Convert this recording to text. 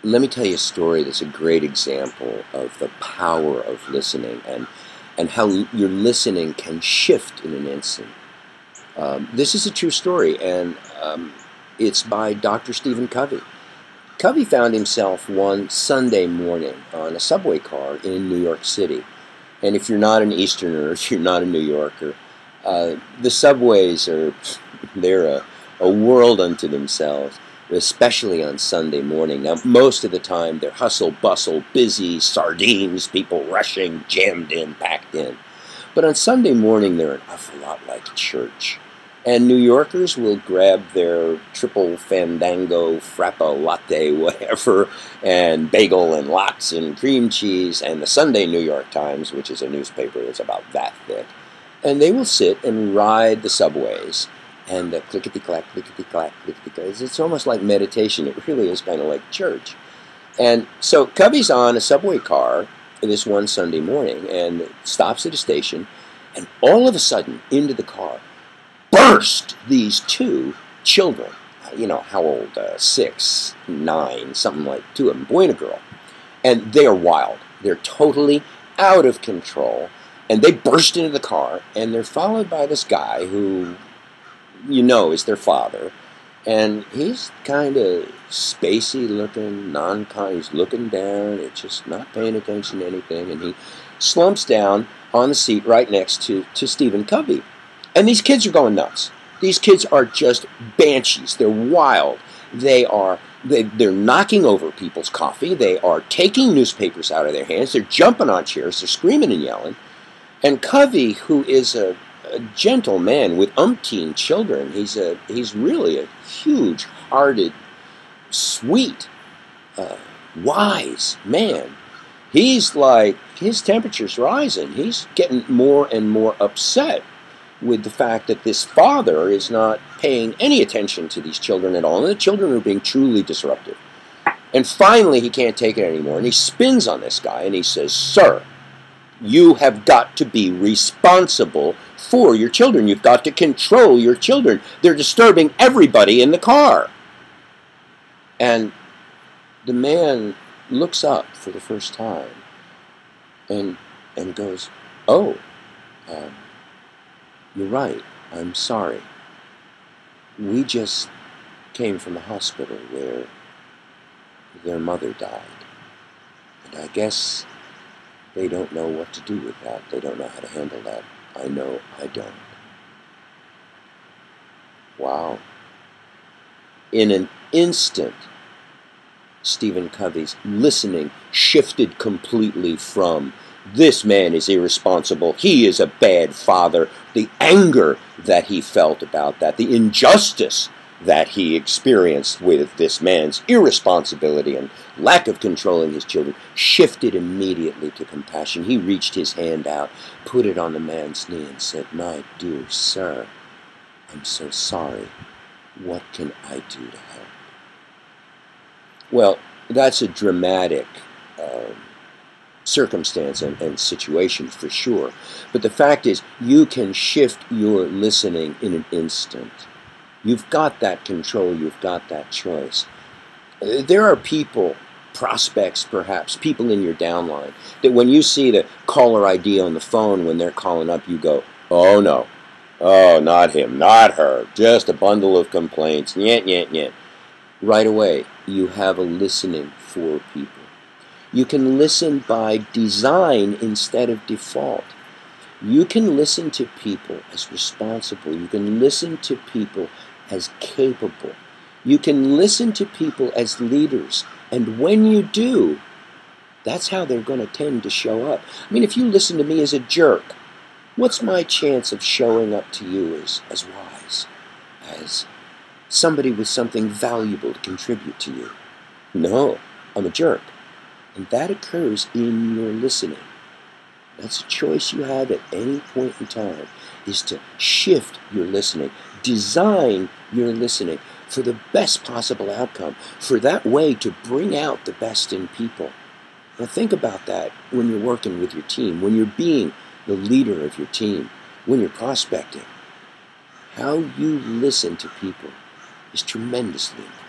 let me tell you a story that's a great example of the power of listening and how your listening can shift in an instant. This is a true story, and it's by Dr. Stephen Covey. Covey found himself one Sunday morning on a subway car in New York City. And if you're not an Easterner, if you're not a New Yorker, the subways they're a world unto themselves, especially on Sunday morning. Now, most of the time, they're hustle, bustle, busy, sardines, people rushing, jammed in, packed in. But on Sunday morning, they're an awful lot like church. And New Yorkers will grab their triple fandango, frappa, latte, whatever, and bagel and lox and cream cheese, and the Sunday New York Times, which is a newspaper that's about that thick. And they will sit and ride the subways, and the clickety-clack, clickety-clack, clickety-clack. It's almost like meditation. It really is kind of like church. And so Covey's on a subway car this one Sunday morning and stops at a station, and all of a sudden, into the car, burst these two children. You know, how old? 6, 9, something like, two of them, boy and a girl. And they are wild. They're totally out of control. And they burst into the car, and they're followed by this guy who, you know, is their father. And he's kind of spacey looking, he's looking down, it's just not paying attention to anything. And he slumps down on the seat right next to Stephen Covey. And these kids are going nuts. These kids are just banshees. They're wild. They're knocking over people's coffee. They are taking newspapers out of their hands. They're jumping on chairs. They're screaming and yelling. And Covey, who is a gentle man with umpteen children, he's really a huge-hearted, sweet, wise man. He's like, his temperature's rising. He's getting more and more upset with the fact that this father is not paying any attention to these children at all, and the children are being truly disruptive. And finally, he can't take it anymore, and he spins on this guy, and he says, "Sir, you have got to be responsible for your children. You've got to control your children. They're disturbing everybody in the car." And the man looks up for the first time and goes, "Oh, you're right. I'm sorry. We just came from a hospital where their mother died. And I guess they don't know what to do with that. They don't know how to handle that. I know I don't." Wow. In an instant, Stephen Covey's listening shifted completely from, "This man is irresponsible, he is a bad father," the anger that he felt about that, the injustice that he experienced with this man's irresponsibility and lack of controlling his children, shifted immediately to compassion. He reached his hand out, put it on the man's knee, and said, "My dear sir, I'm so sorry. What can I do to help?" Well, that's a dramatic circumstance and situation for sure. But the fact is, you can shift your listening in an instant. You've got that control. You've got that choice. There are people, prospects perhaps, people in your downline, that when you see the caller ID on the phone when they're calling up, you go, "Oh no, oh not him, not her, just a bundle of complaints, nyet, nyet, nyet." Right away, you have a listening for people. You can listen by design instead of default. You can listen to people as responsible. You can listen to people as capable. You can listen to people as leaders. And when you do, that's how they're going to tend to show up. I mean, if you listen to me as a jerk, what's my chance of showing up to you as wise, as somebody with something valuable to contribute to you? No, I'm a jerk. And that occurs in your listening. That's a choice you have at any point in time, is to shift your listening, design your listening for the best possible outcome, for that way to bring out the best in people. Now think about that when you're working with your team, when you're being the leader of your team, when you're prospecting. How you listen to people is tremendously important.